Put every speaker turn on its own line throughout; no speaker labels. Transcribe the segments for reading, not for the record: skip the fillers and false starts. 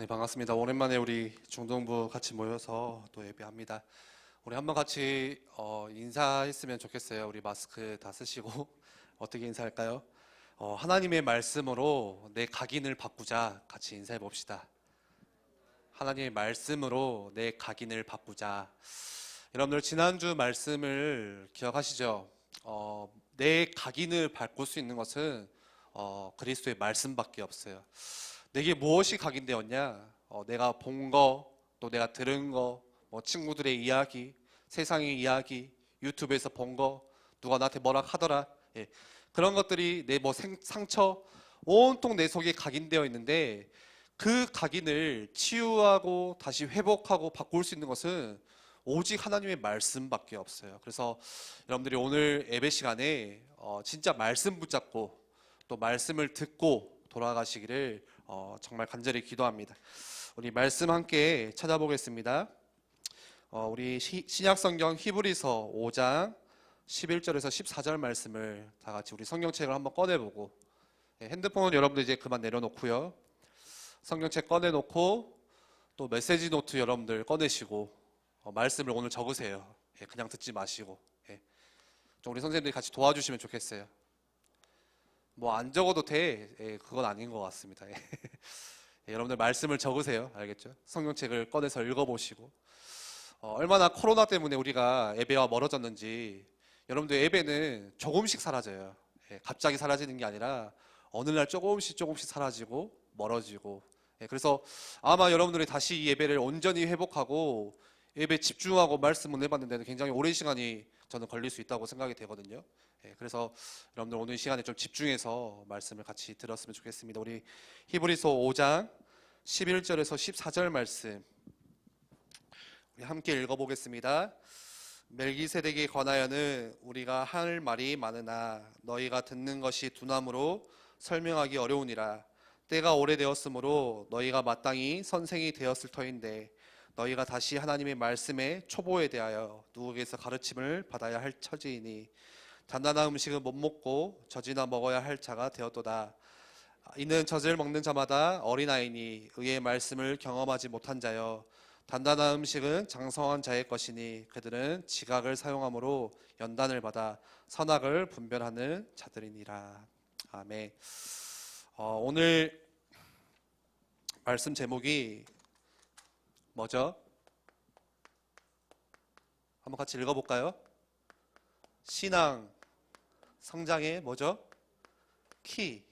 네, 반갑습니다. 오랜만에 우리 중동부 같이 모여서 또 예배합니다. 우리 한번 같이 인사했으면 좋겠어요. 우리 마스크 다 쓰시고 어떻게 인사할까요? 하나님의 말씀으로 내 각인을 바꾸자. 같이 인사해 봅시다. 하나님의 말씀으로 내 각인을 바꾸자. 여러분들 지난주 말씀을 기억하시죠? 내 각인을 바꿀 수 있는 것은 그리스도의 말씀밖에 없어요. 내게 무엇이 각인되었냐? 내가 본 거, 또 내가 들은 거, 뭐 친구들의 이야기, 세상의 이야기, 유튜브에서 본 거, 누가 나한테 뭐라 하더라. 예. 그런 것들이 내 뭐 상처, 온통 내 속에 각인되어 있는데 그 각인을 치유하고 다시 회복하고 바꿀 수 있는 것은 오직 하나님의 말씀밖에 없어요. 그래서 여러분들이 오늘 예배 시간에 진짜 말씀 붙잡고 또 말씀을 듣고 돌아가시기를 정말 간절히 기도합니다. 우리 말씀 함께 찾아보겠습니다. 우리 신약성경 히브리서 5장 11절에서 14절 말씀을 다 같이 우리 성경책을 한번 꺼내보고, 핸드폰은 여러분들 이제 그만 내려놓고요, 성경책 꺼내놓고 또 메시지 노트 여러분들 꺼내시고 말씀을 오늘 적으세요. 그냥 듣지 마시고. 좀 우리 선생님들이 같이 도와주시면 좋겠어요. 뭐 안 적어도 돼. 그건 아닌 것 같습니다. 여러분들 말씀을 적으세요. 알겠죠? 성경책을 꺼내서 읽어보시고, 얼마나 코로나 때문에 우리가 예배와 멀어졌는지. 여러분들 예배는 조금씩 사라져요. 갑자기 사라지는 게 아니라 어느 날 조금씩 사라지고 멀어지고. 그래서 아마 여러분들이 다시 이 예배를 온전히 회복하고 예배 집중하고 말씀을 해봤는데 굉장히 오랜 시간이 저는 걸릴 수 있다고 생각이 되거든요. 그래서 여러분들 오늘 시간에 좀 집중해서 말씀을 같이 들었으면 좋겠습니다. 우리 히브리서 5장 11절에서 14절 말씀 우리 함께 읽어보겠습니다. 멜기세덱에 관하여는 우리가 할 말이 많으나 너희가 듣는 것이 둔함으로 설명하기 어려우니라. 때가 오래되었으므로 너희가 마땅히 선생이 되었을 터인데 너희가 다시 하나님의 말씀의 초보에 대하여 누구에게서 가르침을 받아야 할 처지이니 단단한 음식은 못 먹고 젖이나 먹어야 할 자가 되었도다. 이는 젖을 먹는 자마다 어린아이니 의의 말씀을 경험하지 못한 자여 단단한 음식은 장성한 자의 것이니 그들은 지각을 사용함으로 연단을 받아 선악을 분별하는 자들이니라. 아멘. 오늘 말씀 제목이 뭐죠? 한번 같이 읽어볼까요? 신앙 성장의 뭐죠? 키.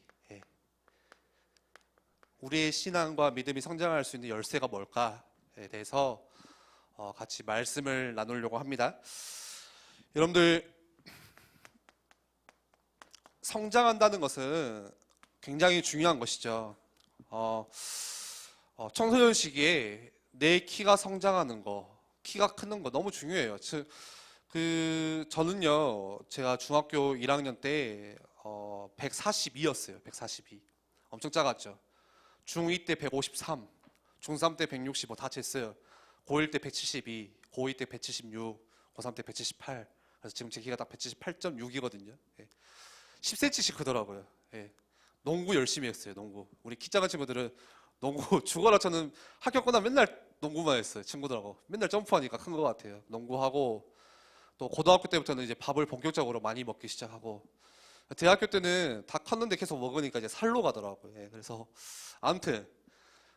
우리의 신앙과 믿음이 성장할 수 있는 열쇠가 뭘까에 대해서 같이 말씀을 나누려고 합니다. 여러분들, 성장한다는 것은 굉장히 중요한 것이죠. 청소년 시기에 내 키가 성장하는 거, 키가 크는 거 너무 중요해요. 저는요, 제가 중학교 1학년 때 142였어요. 142. 엄청 작았죠. 중2 때 153, 중3 때 165 다 쟀어요. 고1 때 172, 고2 때 176, 고3 때 178. 그래서 지금 제 키가 딱 178.6이거든요. 10cm씩 크더라고요. 농구 열심히 했어요. 농구. 우리 키 작은 친구들은 농구 죽어라. 저는 학교 끝나면 맨날 농구만 했어요. 친구들하고 맨날 점프하니까 큰 것 같아요. 농구하고 또 고등학교 때부터는 이제 밥을 본격적으로 많이 먹기 시작하고, 대학교 때는 다 컸는데 계속 먹으니까 이제 살로 가더라고요. 그래서 아무튼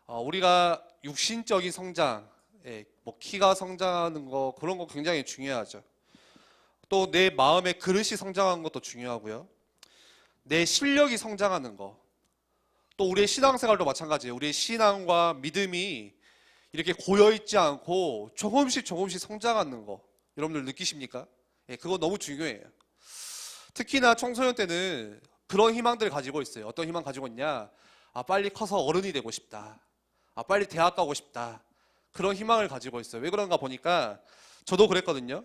우리가 육신적인 성장, 뭐 키가 성장하는 거, 그런 거 굉장히 중요하죠. 또 내 마음의 그릇이 성장하는 것도 중요하고요. 내 실력이 성장하는 거, 또 우리의 신앙생활도 마찬가지예요. 우리의 신앙과 믿음이 이렇게 고여있지 않고 조금씩 성장하는 거, 여러분들 느끼십니까? 그거 너무 중요해요. 특히나 청소년 때는 그런 희망들을 가지고 있어요. 어떤 희망 가지고 있냐? 빨리 커서 어른이 되고 싶다. 빨리 대학 가고 싶다. 그런 희망을 가지고 있어요. 왜 그런가 보니까 저도 그랬거든요.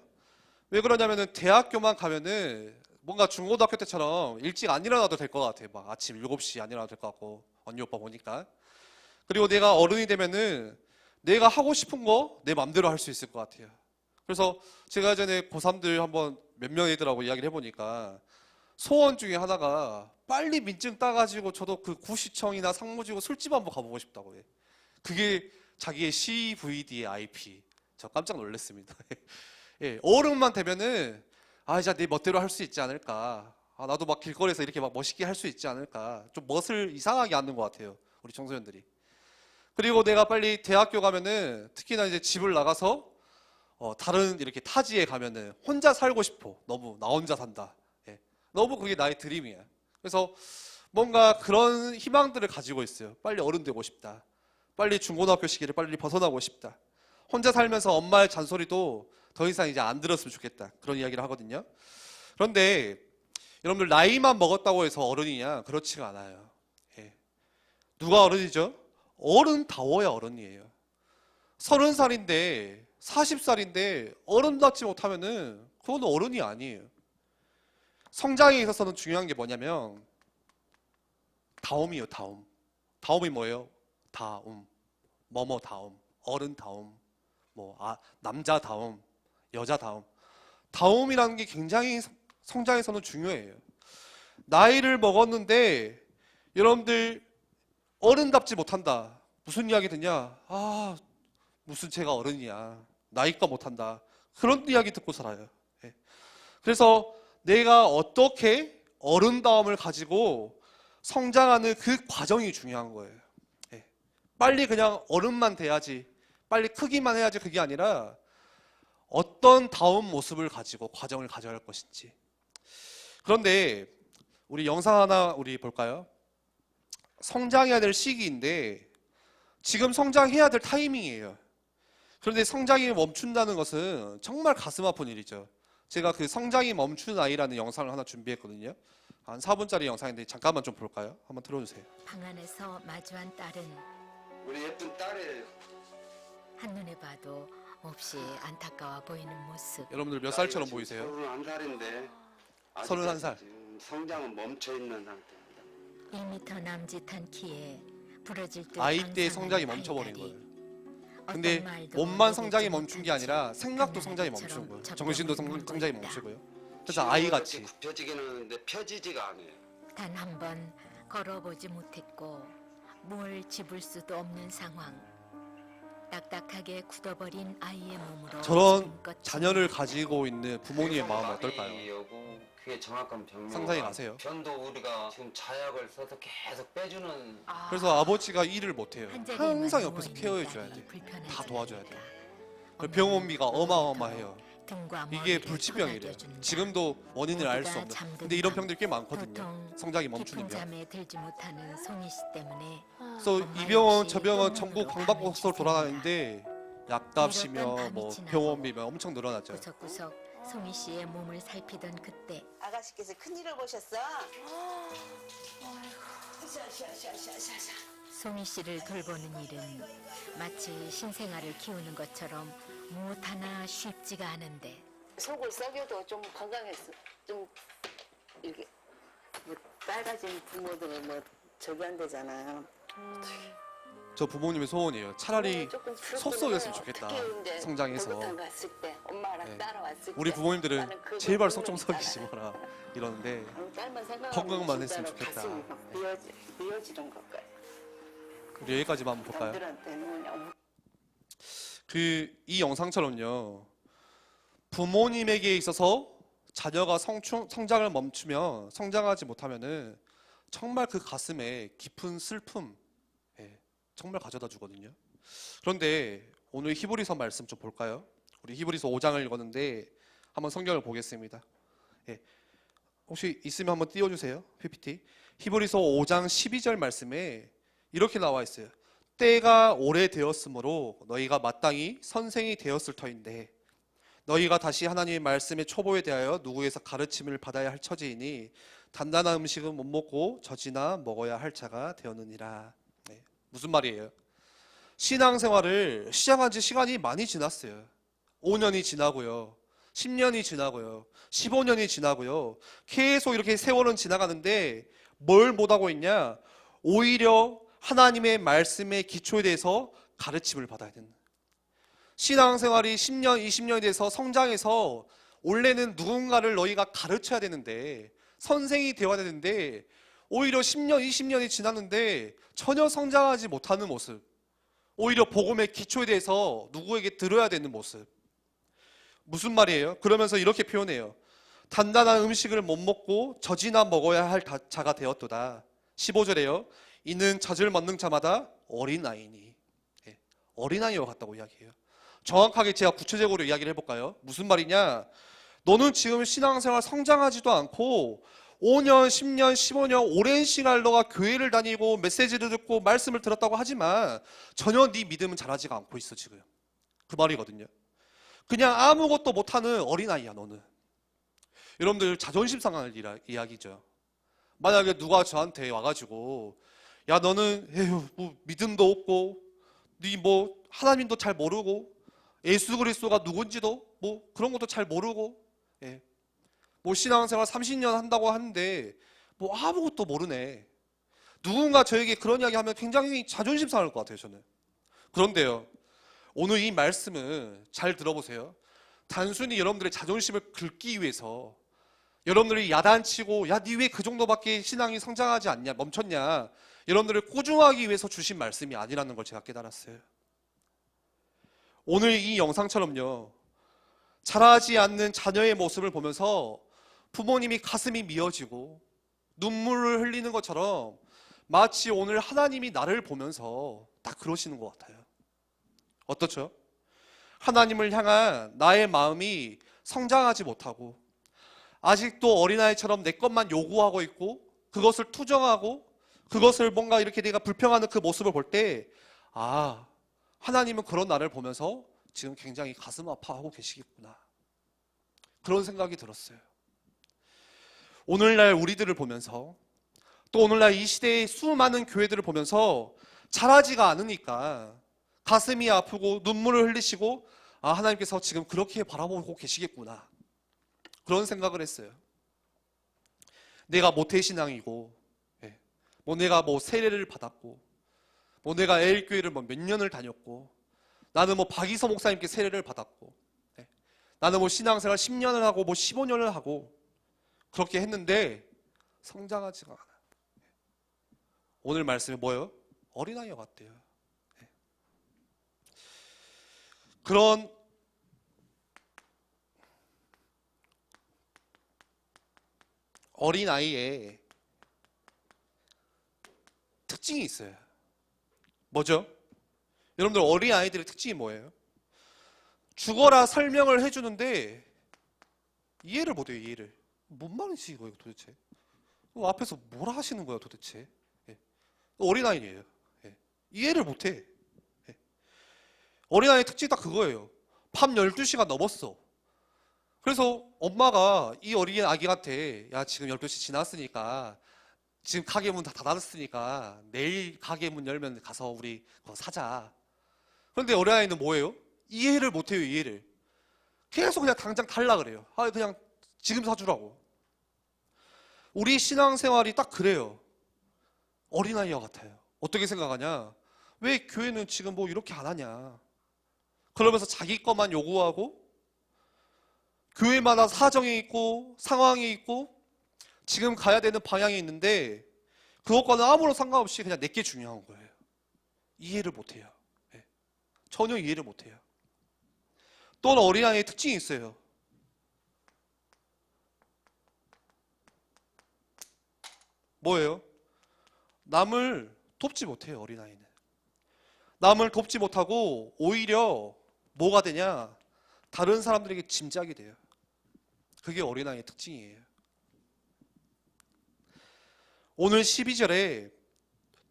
왜 그러냐면은 대학교만 가면은 뭔가 중고등학교 때처럼 일찍 안 일어나도 될 것 같아요. 막 아침 7시 안 일어나도 될 것 같고, 언니 오빠 보니까. 그리고 내가 어른이 되면은 내가 하고 싶은 거 내 맘대로 할 수 있을 것 같아요. 그래서 제가 전에 고3들 한번 몇 명이더라고 이야기를 해보니까 소원 중에 하나가 빨리 민증 따가지고 저도 그 구시청이나 상무지구 술집 한번 가보고 싶다고 해. 그게 자기의 CVD의 IP. 저 깜짝 놀랐습니다. 예, 어른만 되면은 이제 내 멋대로 할 수 있지 않을까. 나도 막 길거리에서 이렇게 막 멋있게 할 수 있지 않을까. 좀 멋을 이상하게 하는 것 같아요, 우리 청소년들이. 그리고 내가 빨리 대학교 가면은 특히나 이제 집을 나가서 다른 이렇게 타지에 가면은 혼자 살고 싶어. 너무 나 혼자 산다. 예, 너무 그게 나의 드림이야. 그래서 뭔가 그런 희망들을 가지고 있어요. 빨리 어른 되고 싶다. 빨리 중고등학교 시기를 빨리 벗어나고 싶다. 혼자 살면서 엄마의 잔소리도 더 이상 이제 안 들었으면 좋겠다. 그런 이야기를 하거든요. 그런데 여러분들 나이만 먹었다고 해서 어른이냐? 그렇지가 않아요. 예. 누가 어른이죠? 어른다워야 어른이에요. 30살인데 40살인데 어른답지 못하면은 그건 어른이 아니에요. 성장에 있어서는 중요한 게 뭐냐면 다움이에요. 다움. 다움이 뭐예요? 다움. 뭐뭐다움. 어른다움. 남자다움. 여자다움. 다움이라는 게 굉장히 성장에서는 중요해요. 나이를 먹었는데 여러분들 어른답지 못한다. 무슨 이야기 듣냐? 무슨 제가 어른이야. 나이가 못한다. 그런 이야기 듣고 살아요. 예. 그래서 내가 어떻게 어른다움을 가지고 성장하는 그 과정이 중요한 거예요. 예. 빨리 그냥 어른만 돼야지, 빨리 크기만 해야지, 그게 아니라 어떤 다운 모습을 가지고 과정을 가져갈 것인지. 그런데 우리 영상 하나 우리 볼까요? 성장해야 될 시기인데 지금 성장해야 될 타이밍이에요. 그런데 성장이 멈춘다는 것은 정말 가슴 아픈 일이죠. 제가 그 성장이 멈춘 아이라는 영상을 하나 준비했거든요. 한 4분짜리 영상인데 잠깐만 좀 볼까요? 한번 틀어주세요.
방 안에서 마주한 딸은
우리 예쁜 딸이
한눈에 봐도 몹시 안타까워 보이는 모습.
여러분들 몇 살처럼 보이세요?
31살인데
31살.
성장은 멈춰 있는 상태입니다.
1m 남짓한 키에 부러질 듯
아이 때
앙상한
성장이 멈춰버린
발달이.
거예요.
어떤
근데
말도
몸만
내뱉지
성장이 멈춘 게 아니라
못한 채
생각도 성장이
강아지처럼
멈춘 거예요.
접점을
정신도
물고
성장이
있다.
멈추고요. 그래서 아이같이.
굽혀지기는 하는데 펴지지가 않아요.
단 한 번 걸어보지 못했고 뭘 집을 수도 없는 상황. 딱딱하게 굳어버린 아이의 몸으로
저런
지금껏
자녀를 가지고 있는 부모님의 마음은 어떨까요?
마비하고 그게 정확한 병명.
상상이 가세요?
변도 우리가 지금 자약을 써서 계속 빼주는.
그래서 아버지가 일을 못해요.
한 자리에만
항상 옆에서
누워있는
케어해줘야
딸이
돼.
불편하지
다 도와줘야 돼.
않다.
병원비가 어마어마해요.
등과
이게
머리를
불치병이래요.
토닥여준다.
지금도 원인을 알 수
모두가
없는.
잠든
근데 이런
밤,
병들이 꽤 많거든요.
도통
성장이
깊은
멈추는 병.
잠에 들지 못하는 송이 씨 때문에
그래서
엄마
이 병원
역시
저 병원
또
전국
눈으로
방방곡곡
밤을
돌아다니는데 약값이며
이렇던 밤이
뭐
지나고
병원비며 엄청 늘어났죠.
구석구석 송이 씨의 몸을 살피던 그때
아가씨께서 큰일을 보셨어?
송이 씨를 돌보는 일은 마치 신생아를 키우는 것처럼 무엇 하나 쉽지가 않은데
속을 썩여도 좀 건강했어. 좀 이렇게 뭐 빨가진 부모들은 뭐 저기 안 되잖아요.
저 부모님의 소원이에요. 차라리
조금
섭섭했으면 좋겠다.
특히 이제
성장해서.
목욕탕 갔을 때 엄마랑
네.
따라왔을
우리
때
부모님들은
나는 그
제발
부분을
속 좀 썩이지
있잖아.
마라 이러는데
딸만 생각하면
건강만 했으면
진짜로
좋겠다.
가슴이 막 미어지는 것 같아.
우리 여기까지만 한번 볼까요?
남들한테는 그냥
이 영상처럼요. 부모님에게 있어서 자녀가 성장을 멈추면 성장하지 못하면은 정말 그 가슴에 깊은 슬픔, 정말 가져다 주거든요. 그런데 오늘 히브리서 말씀 좀 볼까요? 우리 히브리서 5장을 읽었는데 한번 성경을 보겠습니다. 혹시 있으면 한번 띄워주세요. PPT. 히브리서 5장 12절 말씀에 이렇게 나와 있어요. 때가 오래되었으므로 너희가 마땅히 선생이 되었을 터인데 너희가 다시 하나님의 말씀의 초보에 대하여 누구에서 가르침을 받아야 할 처지이니 단단한 음식은 못 먹고 젖이나 먹어야 할 자가 되었느니라. 무슨 말이에요? 신앙생활을 시작한 지 시간이 많이 지났어요. 5년이 지나고요. 10년이 지나고요. 15년이 지나고요. 계속 이렇게 세월은 지나가는데 뭘 못하고 있냐? 오히려 하나님의 말씀의 기초에 대해서 가르침을 받아야 된다. 신앙생활이 10년, 20년이 돼서 성장해서 원래는 누군가를 너희가 가르쳐야 되는데 선생이 되어야 되는데 오히려 10년, 20년이 지났는데 전혀 성장하지 못하는 모습. 오히려 복음의 기초에 대해서 누구에게 들어야 되는 모습. 무슨 말이에요? 그러면서 이렇게 표현해요. 단단한 음식을 못 먹고 젖이나 먹어야 할 자가 되었도다. 15절에요. 이는 젖을 먹는 자마다 어린아이니. 예, 어린아이와 같다고 이야기해요. 정확하게 제가 구체적으로 이야기를 해볼까요? 무슨 말이냐? 너는 지금 신앙생활 성장하지도 않고 5년, 10년, 15년 오랜 시간 너가 교회를 다니고 메시지를 듣고 말씀을 들었다고 하지만 전혀 네 믿음은 자라지가 않고 있어 지금. 그 말이거든요. 그냥 아무것도 못하는 어린아이야 너는. 여러분들 자존심 상할 이야기죠. 만약에 누가 저한테 와가지고 야 너는 에휴 뭐 믿음도 없고 네 뭐 하나님도 잘 모르고 예수 그리스도가 누군지도 뭐 그런 것도 잘 모르고 예. 뭐 신앙생활 30년 한다고 하는데 뭐 아무것도 모르네. 누군가 저에게 그런 이야기 하면 굉장히 자존심 상할 것 같아요 저는. 그런데요 오늘 이 말씀은 잘 들어보세요. 단순히 여러분들의 자존심을 긁기 위해서 여러분들이 야단치고 야 니 왜 그 정도밖에 신앙이 성장하지 않냐 멈췄냐 여러분들을 꾸중하기 위해서 주신 말씀이 아니라는 걸 제가 깨달았어요. 오늘 이 영상처럼요 자라지 않는 자녀의 모습을 보면서 부모님이 가슴이 미어지고 눈물을 흘리는 것처럼 마치 오늘 하나님이 나를 보면서 딱 그러시는 것 같아요. 어떻죠? 하나님을 향한 나의 마음이 성장하지 못하고 아직도 어린아이처럼 내 것만 요구하고 있고 그것을 투정하고 그것을 뭔가 이렇게 내가 불평하는 그 모습을 볼 때 아, 하나님은 그런 나를 보면서 지금 굉장히 가슴 아파하고 계시겠구나. 그런 생각이 들었어요. 오늘날 우리들을 보면서 또 오늘날 이 시대의 수많은 교회들을 보면서 자라지가 않으니까 가슴이 아프고 눈물을 흘리시고 아, 하나님께서 지금 그렇게 바라보고 계시겠구나. 그런 생각을 했어요. 내가 모태신앙이고 뭐 내가 뭐 세례를 받았고 뭐 내가 에일교회를 뭐 몇 년을 다녔고 나는 뭐 박이서 목사님께 세례를 받았고 나는 뭐 신앙생활 10년을 하고 뭐 15년을 하고 그렇게 했는데 성장하지가 않아요. 오늘 말씀이 뭐예요? 어린아이와 같대요. 그런 어린아이의 특징이 있어요. 뭐죠? 여러분들 어린아이들의 특징이 뭐예요? 죽어라 설명을 해주는데 이해를 못해요. 이해를. 뭔 말이지 이거 도대체? 앞에서 뭐라 하시는 거야 도대체? 어린아이예요. 이해를 못해. 어린아이의 특징이 딱 그거예요. 밤 12시가 넘었어. 그래서 엄마가 이 어린 아기한테 야 지금 12시 지났으니까 지금 가게 문 다 닫았으니까 내일 가게 문 열면 가서 우리 그거 사자. 그런데 어린아이는 뭐예요? 이해를 못해요. 이해를. 계속 그냥 당장 달라 그래요. 아 그냥 지금 사주라고. 우리 신앙생활이 딱 그래요. 어린아이와 같아요. 어떻게 생각하냐? 왜 교회는 지금 뭐 이렇게 안 하냐? 그러면서 자기 것만 요구하고 교회마다 사정이 있고 상황이 있고 지금 가야 되는 방향이 있는데 그것과는 아무런 상관없이 그냥 내게 중요한 거예요. 이해를 못해요. 전혀 이해를 못해요. 또 어린아이의 특징이 있어요. 뭐예요? 남을 돕지 못해요. 어린아이는. 남을 돕지 못하고 오히려 뭐가 되냐? 다른 사람들에게 짐작이 돼요. 그게 어린아이의 특징이에요. 오늘 12절에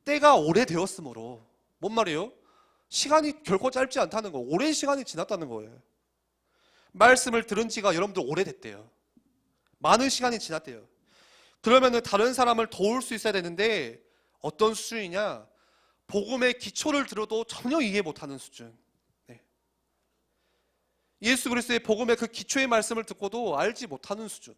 때가 오래되었으므로 뭔 말이에요? 시간이 결코 짧지 않다는 거. 오랜 시간이 지났다는 거예요. 말씀을 들은 지가 여러분들 오래됐대요. 많은 시간이 지났대요. 그러면은 다른 사람을 도울 수 있어야 되는데 어떤 수준이냐? 복음의 기초를 들어도 전혀 이해 못하는 수준. 예수 그리스도의 복음의 그 기초의 말씀을 듣고도 알지 못하는 수준.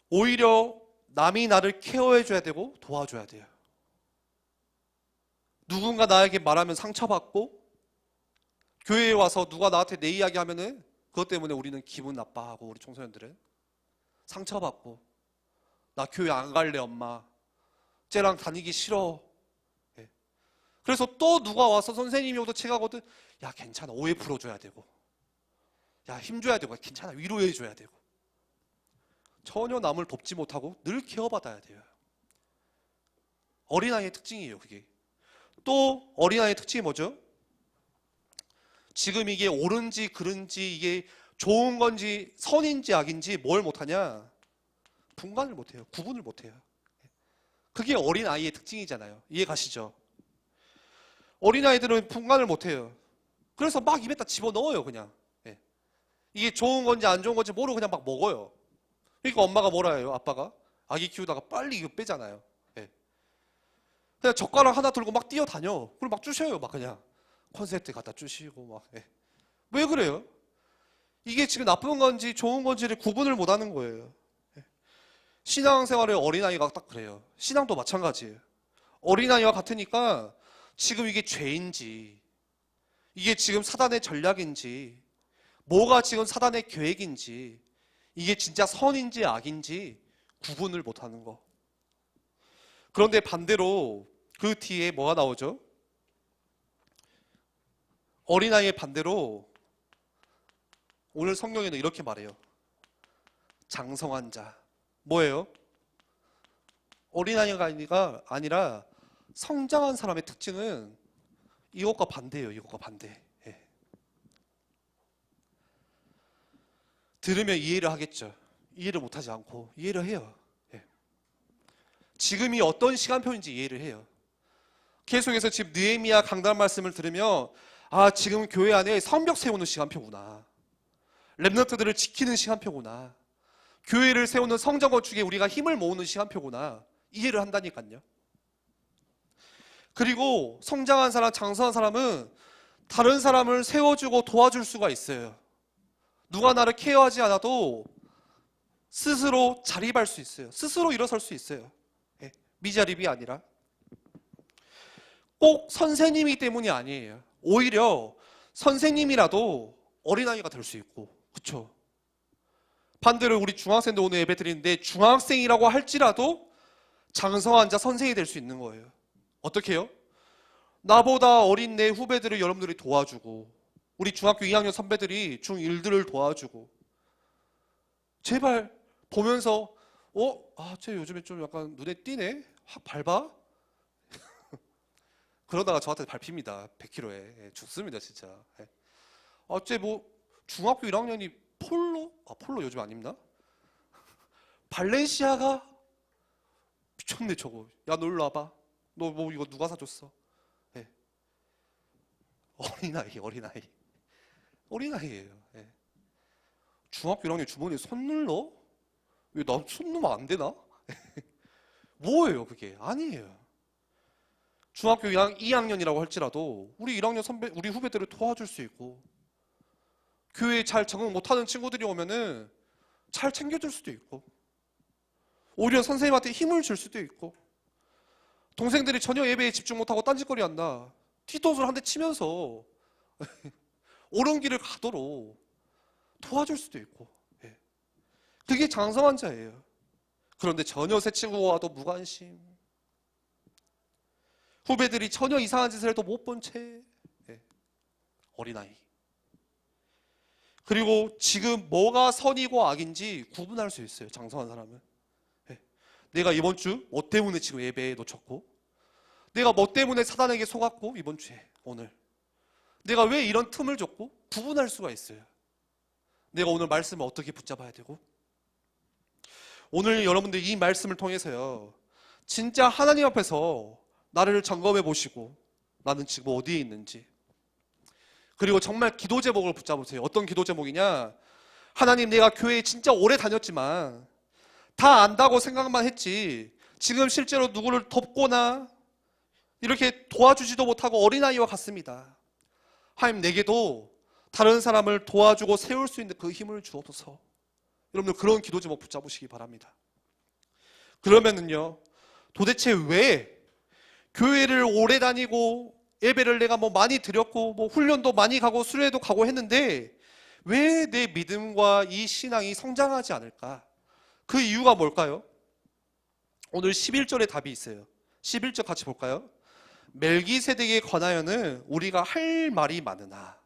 오히려 남이 나를 케어해줘야 되고 도와줘야 돼요. 누군가 나에게 말하면 상처받고 교회에 와서 누가 나한테 내 이야기 하면은 그것 때문에 우리는 기분 나빠하고 우리 청소년들은 상처받고 나 교회 안 갈래 엄마 쟤랑 다니기 싫어. 그래서 또 누가 와서 선생님이 오도 체가거든. 야, 괜찮아. 오해 풀어줘야 되고. 야, 힘줘야 되고. 괜찮아. 위로해줘야 되고. 전혀 남을 돕지 못하고 늘 케어받아야 돼요. 어린아이의 특징이에요, 그게. 또 어린아이의 특징이 뭐죠? 지금 이게 옳은지 그른지 이게 좋은 건지 선인지 악인지 뭘 못하냐? 분간을 못해요. 구분을 못해요. 그게 어린아이의 특징이잖아요. 이해 가시죠? 어린아이들은 분간을 못해요. 그래서 막 입에다 집어넣어요, 그냥. 예. 이게 좋은 건지 안 좋은 건지 모르고 그냥 막 먹어요. 그러니까 엄마가 뭐라 해요, 아빠가? 아기 키우다가 빨리 이거 빼잖아요. 예. 그냥 젓가락 하나 들고 막 뛰어다녀. 그리고 막 주셔요, 막 그냥. 콘센트 갖다 주시고 막. 예. 왜 그래요? 이게 지금 나쁜 건지 좋은 건지를 구분을 못 하는 거예요. 예. 신앙생활의 어린아이가 딱 그래요. 신앙도 마찬가지예요. 어린아이와 같으니까 지금 이게 죄인지, 이게 지금 사단의 전략인지, 뭐가 지금 사단의 계획인지, 이게 진짜 선인지 악인지 구분을 못하는 거. 그런데 반대로 그 뒤에 뭐가 나오죠? 어린아이의 반대로 오늘 성경에는 이렇게 말해요. 장성한 자. 뭐예요? 어린아이가 아니라 성장한 사람의 특징은 이것과 반대예요. 이것과 반대. 예. 들으면 이해를 하겠죠. 이해를 못하지 않고 이해를 해요. 예. 지금이 어떤 시간표인지 이해를 해요. 계속해서 지금 느헤미야 강단 말씀을 들으면 아, 지금 교회 안에 성벽 세우는 시간표구나. 렘넌트들을 지키는 시간표구나. 교회를 세우는 성전 건축에 우리가 힘을 모으는 시간표구나. 이해를 한다니까요. 그리고 성장한 사람, 장성한 사람은 다른 사람을 세워주고 도와줄 수가 있어요. 누가 나를 케어하지 않아도 스스로 자립할 수 있어요. 스스로 일어설 수 있어요. 예, 미자립이 아니라. 꼭 선생님이기 때문이 아니에요. 오히려 선생님이라도 어린아이가 될 수 있고, 그쵸? 반대로 우리 중학생도 오늘 예배 드리는데 중학생이라고 할지라도 장성한 자 선생이 될 수 있는 거예요. 어떻게 해요? 나보다 어린 내 후배들을 여러분들이 도와주고, 우리 중학교 2학년 선배들이 중1들을 도와주고, 제발 보면서 쟤 요즘에 좀 약간 눈에 띄네? 확 밟아? 그러다가 저한테 밟힙니다. 100km에. 예, 죽습니다, 진짜. 예. 쟤 뭐 중학교 1학년이 폴로? 폴로 요즘 안 입나? 발렌시아가? 미쳤네 저거. 야, 너 일로 와봐. 너 뭐 이거 누가 사줬어? 예. 어린아이예요. 예. 중학교 1학년 주머니에 손 눌러? 왜 나 손 넣으면 안 되나? 뭐예요 그게? 아니에요. 중학교 2학년이라고 할지라도 우리 1학년 선배, 우리 후배들을 도와줄 수 있고, 교회에 잘 적응 못하는 친구들이 오면은 잘 챙겨줄 수도 있고, 오히려 선생님한테 힘을 줄 수도 있고, 동생들이 전혀 예배에 집중 못하고 딴짓거리 한다. 뒷도술 한 대 치면서 옳은 길을 가도록 도와줄 수도 있고. 예. 그게 장성한 자예요. 그런데 전혀 새 친구가 와도 무관심. 후배들이 전혀 이상한 짓을 해도 못 본 채. 예. 어린아이. 그리고 지금 뭐가 선이고 악인지 구분할 수 있어요. 장성한 사람은. 예. 내가 이번 주 뭐 때문에 지금 예배에 놓쳤고, 내가 뭐 때문에 사단에게 속았고, 이번 주에 오늘 내가 왜 이런 틈을 줬고, 구분할 수가 있어요. 내가 오늘 말씀을 어떻게 붙잡아야 되고. 오늘 여러분들 이 말씀을 통해서요, 진짜 하나님 앞에서 나를 점검해 보시고 나는 지금 어디에 있는지, 그리고 정말 기도 제목을 붙잡으세요. 어떤 기도 제목이냐? 하나님, 내가 교회에 진짜 오래 다녔지만 다 안다고 생각만 했지 지금 실제로 누구를 돕거나 이렇게 도와주지도 못하고 어린아이와 같습니다. 하나님, 내게도 다른 사람을 도와주고 세울 수 있는 그 힘을 주옵소서. 여러분들 그런 기도 제목 붙잡으시기 바랍니다. 그러면은요, 도대체 왜 교회를 오래 다니고 예배를 내가 뭐 많이 드렸고 뭐 훈련도 많이 가고 수련회도 가고 했는데 왜 내 믿음과 이 신앙이 성장하지 않을까? 그 이유가 뭘까요? 오늘 11절에 답이 있어요. 11절 같이 볼까요? 멜기세덱에 관하여는 우리가 할 말이 많으나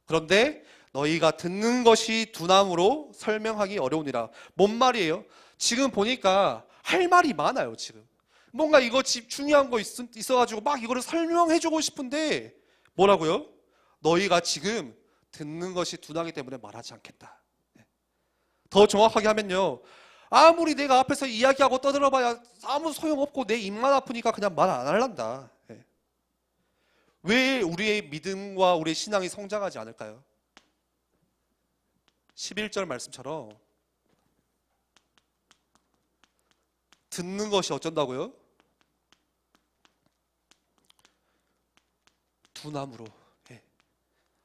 그런데 너희가 듣는 것이 두나무로 설명하기 어려우니라. 뭔 말이에요? 지금 보니까 할 말이 많아요. 지금 뭔가 이거 중요한 거 있어가지고 막 이거를 설명해주고 싶은데 뭐라고요? 너희가 지금 듣는 것이 둔하기 때문에 말하지 않겠다. 더 정확하게 하면요, 아무리 내가 앞에서 이야기하고 떠들어봐야 아무 소용없고 내 입만 아프니까 그냥 말 안 할란다. 왜 우리의 믿음과 우리의 신앙이 성장하지 않을까요? 11절 말씀처럼 듣는 것이 어쩐다고요? 두나무로.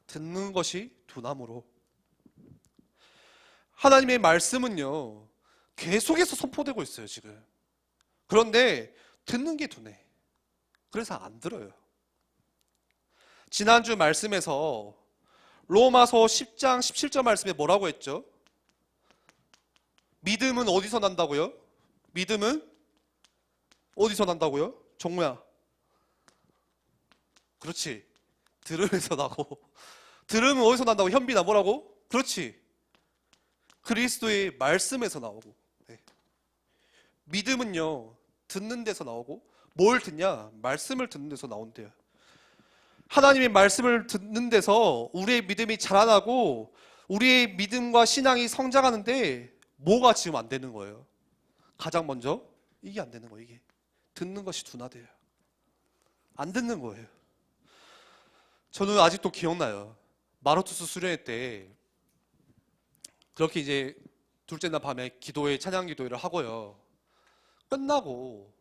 듣는 것이 두나무로. 하나님의 말씀은요, 계속해서 선포되고 있어요, 지금. 그런데 듣는 게 둔해. 그래서 안 들어요. 지난주 말씀에서 로마서 10장 17절 말씀에 뭐라고 했죠? 믿음은 어디서 난다고요? 믿음은 어디서 난다고요? 정우야. 그렇지. 들음에서 나고. 들음은 어디서 난다고? 현빈아, 뭐라고? 그렇지. 그리스도의 말씀에서 나오고. 믿음은요, 듣는 데서 나오고, 뭘 듣냐? 말씀을 듣는 데서 나온대요. 하나님의 말씀을 듣는 데서 우리의 믿음이 자라나고 우리의 믿음과 신앙이 성장하는데 뭐가 지금 안 되는 거예요? 가장 먼저 이게 안 되는 거예요. 이게 듣는 것이 둔하대요. 안 듣는 거예요. 저는 아직도 기억나요. 마르투스 수련회 때 그렇게 이제 둘째 날 밤에 기도회, 찬양 기도회를 하고요. 끝나고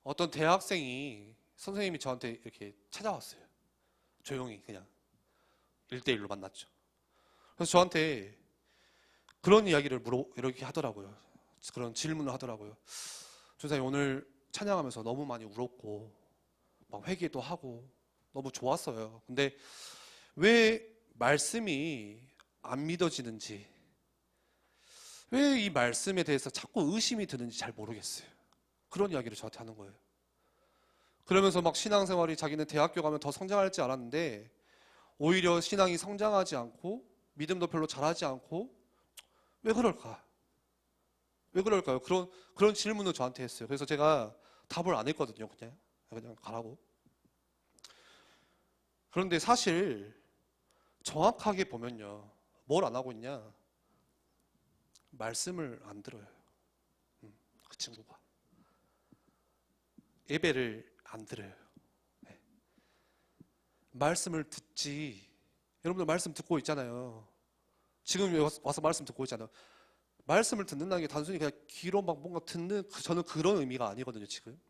어떤 대학생이 선생님이 저한테 이렇게 찾아왔어요. 조용히 그냥 1대1로 만났죠. 그래서 저한테 그런 이야기를 이렇게 하더라고요. 그런 질문을 하더라고요. 전사님, 오늘 찬양하면서 너무 많이 울었고 막 회개도 하고 너무 좋았어요. 근데 왜 말씀이 안 믿어지는지, 왜 이 말씀에 대해서 자꾸 의심이 드는지 잘 모르겠어요. 그런 이야기를 저한테 하는 거예요. 그러면서 막 신앙생활이 자기는 대학교 가면 더 성장할지 알았는데 오히려 신앙이 성장하지 않고 믿음도 별로 잘하지 않고 왜 그럴까? 왜 그럴까요? 그런 질문을 저한테 했어요. 그래서 제가 답을 안 했거든요. 그냥 가라고. 그런데 사실 정확하게 보면요, 뭘 안 하고 있냐? 말씀을 안 들어요. 그 친구가 예배를 안 들어요. 말씀을 듣지. 여러분들 말씀 듣고 있잖아요. 지금 와서 말씀 듣고 있잖아요. 말씀을 듣는다는 게 단순히 그냥 귀로 막 뭔가 듣는, 저는 그런 의미가 아니거든요. 지금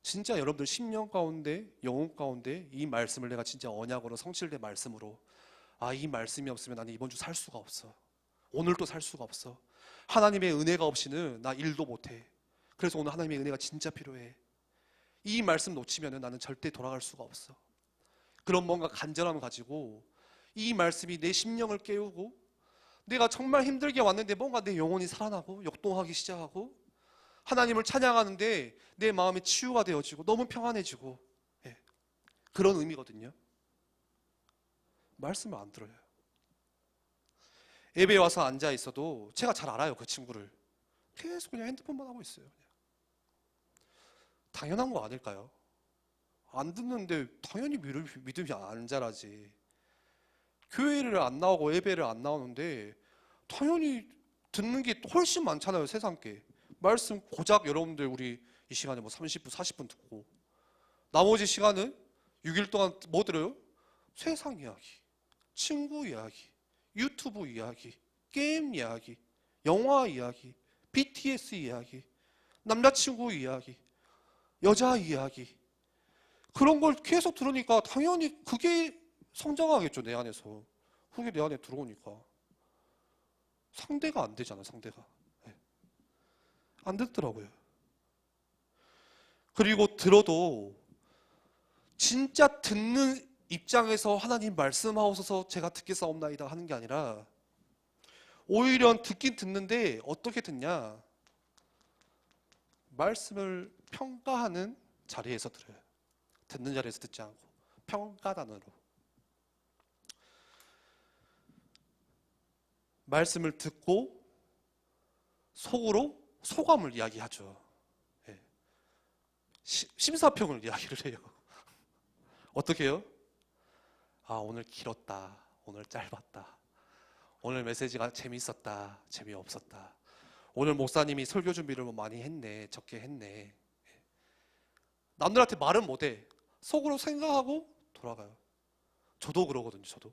진짜 여러분들 심령 가운데, 영혼 가운데 이 말씀을 내가 진짜 언약으로 성실된 말씀으로, 아, 이 말씀이 없으면 나는 이번 주 살 수가 없어. 오늘도 살 수가 없어. 하나님의 은혜가 없이는 나 일도 못해. 그래서 오늘 하나님의 은혜가 진짜 필요해. 이 말씀 놓치면 나는 절대 돌아갈 수가 없어. 그런 뭔가 간절함을 가지고 이 말씀이 내 심령을 깨우고, 내가 정말 힘들게 왔는데 뭔가 내 영혼이 살아나고 역동하기 시작하고 하나님을 찬양하는데 내 마음이 치유가 되어지고 너무 평안해지고, 그런 의미거든요. 말씀을 안 들어요. 예배에 와서 앉아 있어도 제가 잘 알아요. 그 친구를 계속 그냥 핸드폰만 하고 있어요. 그냥. 당연한 거 아닐까요? 안 듣는데 당연히 믿음이 안 자라지. 교회를 안 나오고 예배를 안 나오는데 당연히 듣는 게 훨씬 많잖아요. 세상 게. 말씀 고작 여러분들 우리 이 시간에 뭐 30분 40분 듣고 나머지 시간은 6일 동안 뭐 들어요? 세상 이야기, 친구 이야기, 유튜브 이야기, 게임 이야기, 영화 이야기, BTS 이야기, 남자친구 이야기, 여자 이야기, 그런 걸 계속 들으니까 당연히 그게 성장하겠죠. 내 안에서. 그게 내 안에 들어오니까 상대가 안 되잖아. 상대가 안 듣더라고요. 그리고 들어도 진짜 듣는 입장에서 하나님 말씀하옵소서 제가 듣겠사옵나이다 하는 게 아니라 오히려 듣긴 듣는데 어떻게 듣냐? 말씀을 평가하는 자리에서 들어요. 듣는 자리에서 듣지 않고 평가단으로 말씀을 듣고 속으로 소감을 이야기하죠. 예. 심사평을 이야기를 해요. 어떻게 해요? 아, 오늘 길었다. 오늘 짧았다. 오늘 메시지가 재미있었다. 재미없었다. 오늘 목사님이 설교 준비를 많이 했네. 적게 했네. 남들한테 말은 못해. 속으로 생각하고 돌아가요. 저도 그러거든요. 저도.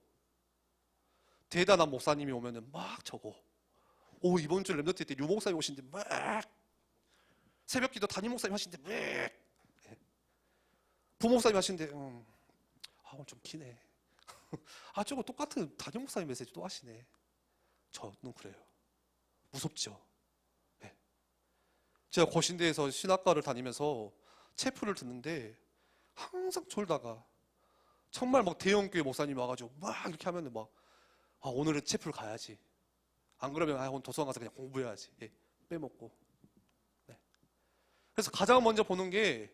대단한 목사님이 오면은 막 적어. 오, 이번 주 랩너트 때 류 목사님 오신데 막 새벽기도 담임 목사님 하신데 막 부목사님 하신데 오늘 좀 기네. 아, 저거 똑같은 담임 목사님 메시지 또 하시네. 저는 그래요. 무섭죠. 네. 제가 고신대에서 신학과를 다니면서 체프를 듣는데 항상 졸다가 정말 막 대형교회 목사님이 와가지고 막 이렇게 하면은 막 오늘은 체프를 가야지. 안 그러면 오늘 도서관 가서 그냥 공부해야지. 예, 빼먹고. 네. 그래서 가장 먼저 보는 게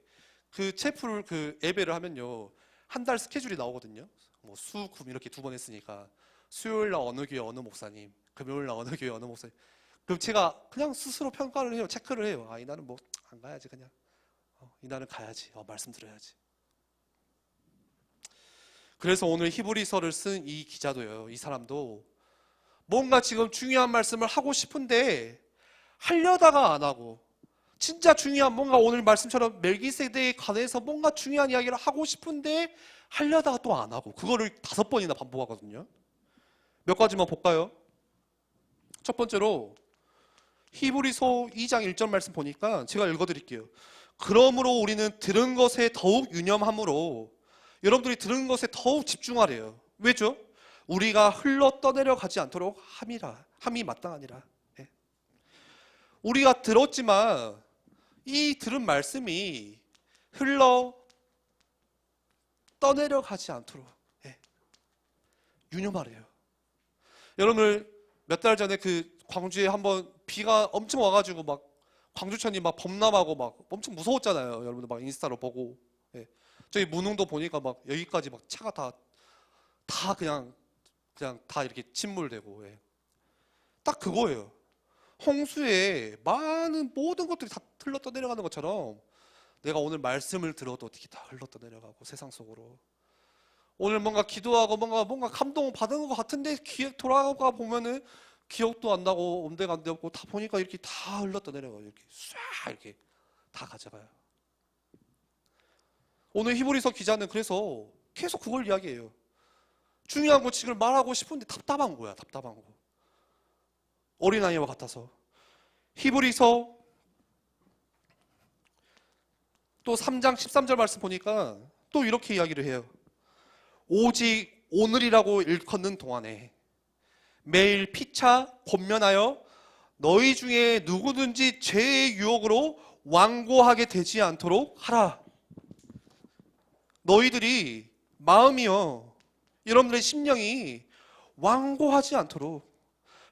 그 체프를 그 예배를 하면요, 한 달 스케줄이 나오거든요. 뭐 수, 금 이렇게 2번 했으니까 수요일 날 어느 교회 어느 목사님, 금요일 날 어느 교회 어느 목사님. 그럼 제가 그냥 스스로 평가를 해요. 체크를 해요. 아, 이날은 뭐 안 가야지 그냥. 이날은 가야지. 말씀 들어야지. 그래서 오늘 히브리서를 쓴 이 기자도요, 이 사람도 뭔가 지금 중요한 말씀을 하고 싶은데 하려다가 안 하고, 진짜 중요한 뭔가 오늘 말씀처럼 멜기세덱에 관해서 뭔가 중요한 이야기를 하고 싶은데 하려다가 또 안 하고, 그거를 5번이나 반복하거든요. 몇 가지만 볼까요? 첫 번째로 히브리서 2장 1절 말씀 보니까 제가 읽어드릴게요. 그러므로 우리는 들은 것에 더욱 유념함으로, 여러분들이 들은 것에 더욱 집중하래요. 왜죠? 우리가 흘러 떠내려 가지 않도록 함이 마땅하니라. 예. 우리가 들었지만 이 들은 말씀이 흘러 떠내려 가지 않도록 유념하래요. 여러분들 몇 달 전에 그 광주에 한번 비가 엄청 와가지고 막 광주천이 막 범람하고 막 엄청 무서웠잖아요. 여러분들 막 인스타로 보고. 저희 문흥도 보니까 막 여기까지 막 차가 다 그냥 다 이렇게 침몰되고. 딱 그거예요. 홍수에 많은 모든 것들이 다 흘러 떠내려가는 것처럼 내가 오늘 말씀을 들어도 어떻게 다 흘러 떠내려가고 세상 속으로. 오늘 뭔가 기도하고 뭔가 감동 받은 것 같은데 돌아가 보면은 기억도 안 나고 온데가 안 되고, 다 보니까 이렇게 다 흘러 떠내려가요. 이렇게 쏴 이렇게 다 가져가요. 오늘 히브리서 기자는 그래서 계속 그걸 이야기해요. 중요한 거 지금 말하고 싶은데 답답한 거야. 답답한 거. 어린아이와 같아서. 히브리서 또 3장 13절 말씀 보니까 또 이렇게 이야기를 해요. 오직 오늘이라고 일컫는 동안에 매일 피차 권면하여 너희 중에 누구든지 죄의 유혹으로 완고하게 되지 않도록 하라. 너희들이 마음이요, 여러분들의 심령이 완고하지 않도록,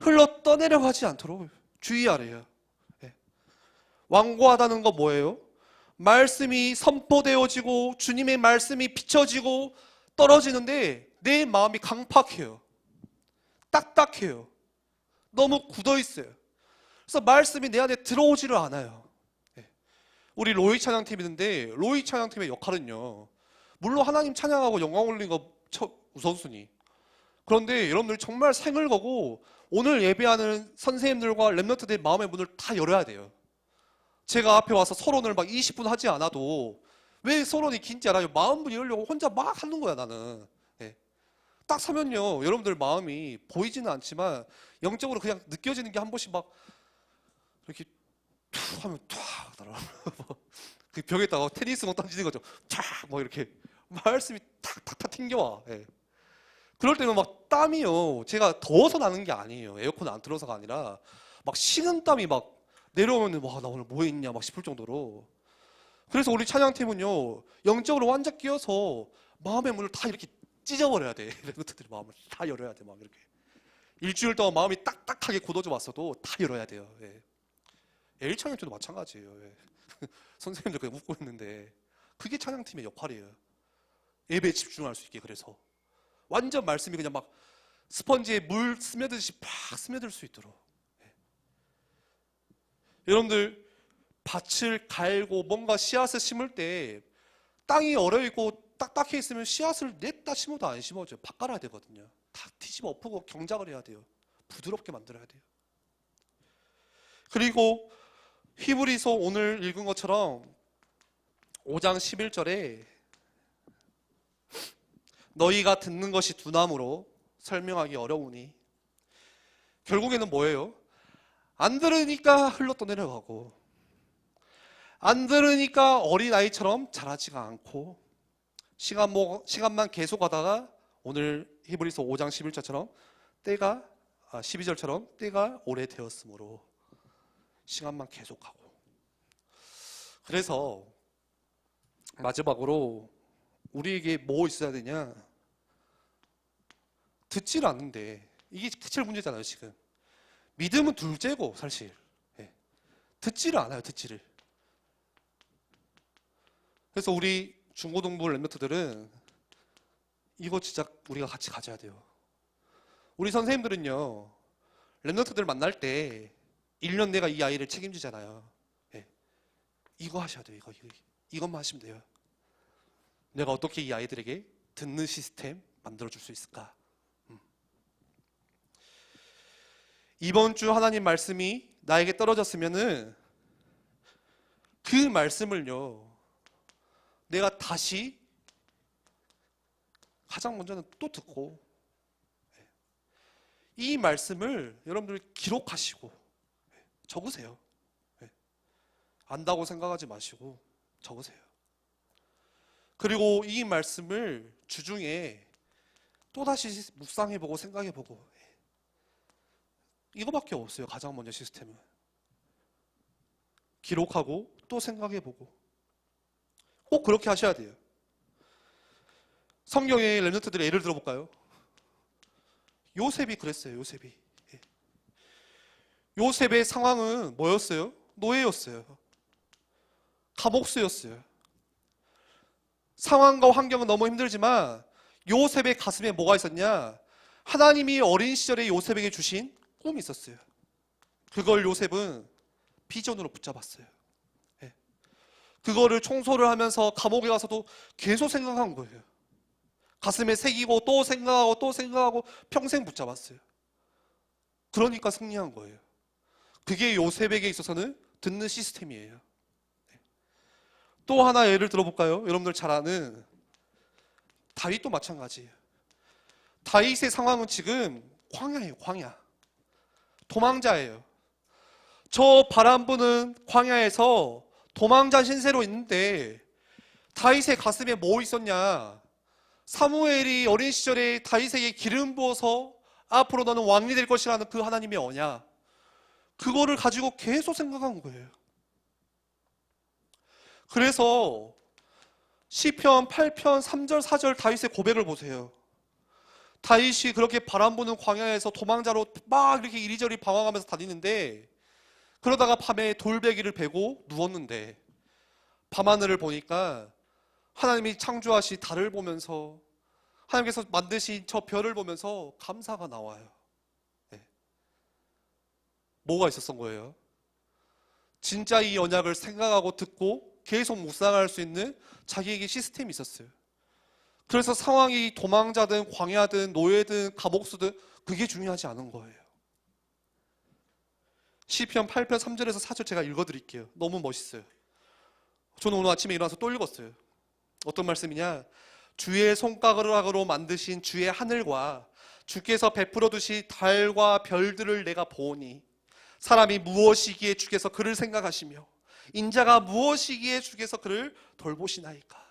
흘러 떠내려가지 않도록 주의하래요. 완고하다는 거 뭐예요? 말씀이 선포되어지고 주님의 말씀이 비춰지고 떨어지는데 내 마음이 강팍해요. 딱딱해요. 너무 굳어있어요. 그래서 말씀이 내 안에 들어오지를 않아요. 우리 로이 찬양팀이 있는데, 로이 찬양팀의 역할은요, 물론 하나님 찬양하고 영광 올리는 거 우선순위. 그런데 여러분들 정말 생을 거고 오늘 예배하는 선생님들과 랩런트들의 마음의 문을 다 열어야 돼요. 제가 앞에 와서 서론을 막 20분 하지 않아도, 왜 서론이 긴지 알아요? 마음문이 열려고 혼자 막 하는 거야 나는. 딱 서면요, 여러분들 마음이 보이지는 않지만 영적으로 그냥 느껴지는 게 한 번씩 막 이렇게 툭 하면 툭 하더라. 그 벽에다가 테니스공 던지는 거죠. 쫙막 이렇게 말씀이 탁탁탁 튕겨와. 그럴 때는 막 땀이요, 제가 더워서 나는 게 아니에요. 에어컨 안 틀어서가 아니라 막 식은 땀이 막 내려오면 와, 나 오늘 뭐 했냐 막 싶을 정도로. 그래서 우리 찬양팀은요, 영적으로 완전 끼어서 마음의 문을 다 이렇게 찢어버려야 돼. 랩런트들의 마음을 다 열어야 돼. 막 이렇게 일주일 동안 마음이 딱딱하게 굳어져 왔어도 다 열어야 돼요. L 찬양팀도 마찬가지예요. 선생님들 그냥 웃고 있는데 그게 찬양팀의 역할이에요. 예배에 집중할 수 있게. 그래서 완전 말씀이 그냥 막 스펀지에 물 스며들듯이 팍 스며들 수 있도록. 여러분들 밭을 갈고 뭔가 씨앗을 심을 때 땅이 얼어있고 딱딱해 있으면 씨앗을 냈다 심어도 안 심어져요. 밭 갈아야 되거든요. 다 뒤집어 엎고 경작을 해야 돼요. 부드럽게 만들어야 돼요. 그리고 히브리서 오늘 읽은 것처럼 5장 11절에 너희가 듣는 것이 두나무로 설명하기 어려우니, 결국에는 뭐예요? 안 들으니까 흘러 떠내려가고, 안 들으니까 어린아이처럼 자라지가 않고, 시간만 계속 가다가 오늘 히브리서 5장 11절처럼 12절처럼 때가 오래되었으므로 시간만 계속하고. 그래서 마지막으로 우리에게 뭐 있어야 되냐? 듣지를 않는데, 이게 제일 문제잖아요. 지금 믿음은 둘째고 사실 듣지를 않아요. 듣지를. 그래서 우리 중고등부 랩노트들은 이거 진짜 우리가 같이 가져야 돼요. 우리 선생님들은요, 랩노트들 만날 때 1년 내가 이 아이를 책임지잖아요. 이거 하셔야 돼요. 이것만 하시면 돼요. 내가 어떻게 이 아이들에게 듣는 시스템 만들어줄 수 있을까? 이번 주 하나님 말씀이 나에게 떨어졌으면은 그 말씀을요, 내가 다시 가장 먼저는 또 듣고, 이 말씀을 여러분들 기록하시고 적으세요. 안다고 생각하지 마시고 적으세요. 그리고 이 말씀을 주중에 또다시 묵상해보고 생각해보고, 이거밖에 없어요. 가장 먼저 시스템은 기록하고 또 생각해보고. 꼭 그렇게 하셔야 돼요. 성경의 렘넌트들의 예를 들어볼까요? 요셉이 그랬어요. 요셉의 상황은 뭐였어요? 노예였어요. 감옥수였어요. 상황과 환경은 너무 힘들지만 요셉의 가슴에 뭐가 있었냐? 하나님이 어린 시절에 요셉에게 주신 꿈이 있었어요. 그걸 요셉은 비전으로 붙잡았어요. 그거를 청소를 하면서 감옥에 가서도 계속 생각한 거예요. 가슴에 새기고 또 생각하고 또 생각하고 평생 붙잡았어요. 그러니까 승리한 거예요. 그게 요셉에게 있어서는 듣는 시스템이에요. 또 하나 예를 들어볼까요? 여러분들 잘 아는 다윗도 마찬가지예요. 다윗의 상황은 지금 광야예요. 광야. 도망자예요. 저 바람 부는 광야에서 도망자 신세로 있는데 다윗의 가슴에 뭐 있었냐? 사무엘이 어린 시절에 다윗에게 기름 부어서 앞으로 너는 왕이 될 것이라는 그 하나님의 언약, 그거를 가지고 계속 생각한 거예요. 그래서 시편 8편 3절 4절 다윗의 고백을 보세요. 다윗이 그렇게 바람 부는 광야에서 도망자로 막 이렇게 이리저리 방황하면서 다니는데, 그러다가 밤에 돌베개를 베고 누웠는데 밤하늘을 보니까 하나님이 창조하신 달을 보면서, 하나님께서 만드신 저 별을 보면서 감사가 나와요. 뭐가 있었던 거예요? 진짜 이 언약을 생각하고 듣고 계속 묵상할 수 있는 자기에게 시스템이 있었어요. 그래서 상황이 도망자든 광야든 노예든 감옥수든 그게 중요하지 않은 거예요. 시편 8편 3절에서 4절 제가 읽어드릴게요. 너무 멋있어요. 저는 오늘 아침에 일어나서 또 읽었어요. 어떤 말씀이냐? 주의 손가락으로 만드신 주의 하늘과 주께서 베풀어 두신 달과 별들을 내가 보오니, 사람이 무엇이기에 주께서 그를 생각하시며 인자가 무엇이기에 주께서 그를 돌보시나이까.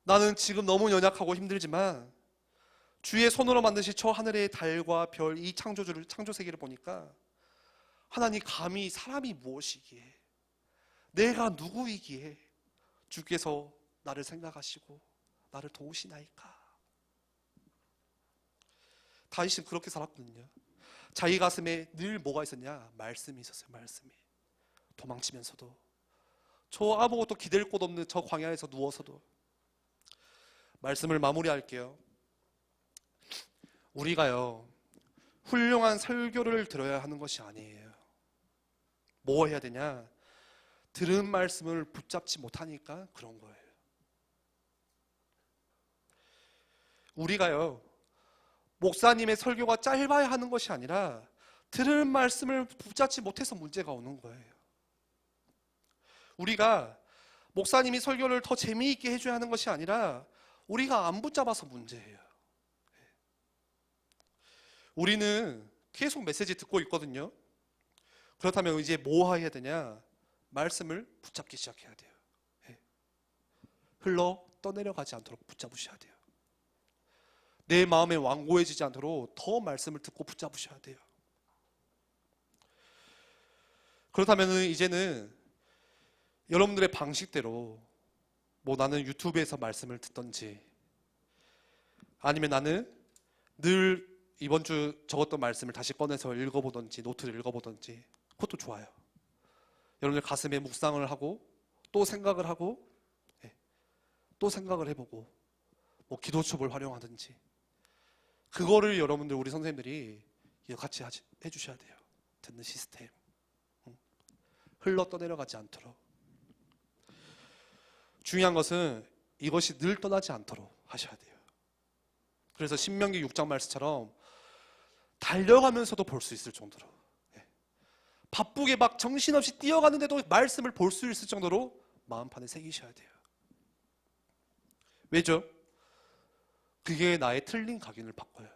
나는 지금 너무 연약하고 힘들지만 주의 손으로 만드신 저 하늘의 달과 별, 이 창조 세계를 보니까 하나님, 감히 사람이 무엇이기에, 내가 누구이기에 주께서 나를 생각하시고 나를 도우시나이까. 다윗은 그렇게 살았거든요. 자기 가슴에 늘 뭐가 있었냐? 말씀이 있었어요. 말씀이. 도망치면서도 저 아무것도 기댈 곳 없는 저 광야에서 누워서도 말씀을 마무리할게요. 우리가요, 훌륭한 설교를 들어야 하는 것이 아니에요. 뭐 해야 되냐? 들은 말씀을 붙잡지 못하니까 그런 거예요. 우리가요, 목사님의 설교가 짧아야 하는 것이 아니라 들은 말씀을 붙잡지 못해서 문제가 오는 거예요. 우리가 목사님이 설교를 더 재미있게 해줘야 하는 것이 아니라 우리가 안 붙잡아서 문제예요. 우리는 계속 메시지 듣고 있거든요. 그렇다면 이제 뭐 해야 되냐? 말씀을 붙잡기 시작해야 돼요. 흘러 떠내려가지 않도록 붙잡으셔야 돼요. 내 마음에 완고해지지 않도록 더 말씀을 듣고 붙잡으셔야 돼요. 그렇다면 이제는 여러분들의 방식대로 뭐 나는 유튜브에서 말씀을 듣던지 아니면 나는 늘 이번 주 적었던 말씀을 다시 꺼내서 읽어보던지 노트를 읽어보던지 그것도 좋아요. 여러분들 가슴에 묵상을 하고 또 생각을 하고 또 생각을 해보고 뭐 기도첩을 활용하든지 그거를 여러분들 우리 선생님들이 같이 해주셔야 돼요. 듣는 시스템 흘러 떠내려가지 않도록. 중요한 것은 이것이 늘 떠나지 않도록 하셔야 돼요. 그래서 신명기 6장 말씀처럼 달려가면서도 볼 수 있을 정도로 바쁘게 막 정신없이 뛰어가는데도 말씀을 볼 수 있을 정도로 마음판에 새기셔야 돼요. 왜죠? 그게 나의 틀린 각인을 바꿔요.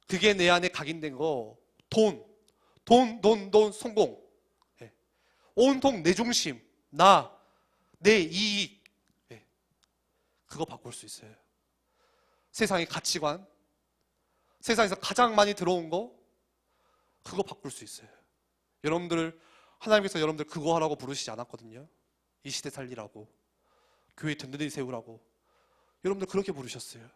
그게 내 안에 각인된 거 돈, 성공 온통 내 중심, 나, 내 이익 그거 바꿀 수 있어요. 세상의 가치관, 세상에서 가장 많이 들어온 거 그거 바꿀 수 있어요. 여러분들 하나님께서 여러분들 그거 하라고 부르시지 않았거든요. 이 시대 살리라고 교회 든든히 세우라고 여러분들 그렇게 부르셨어요.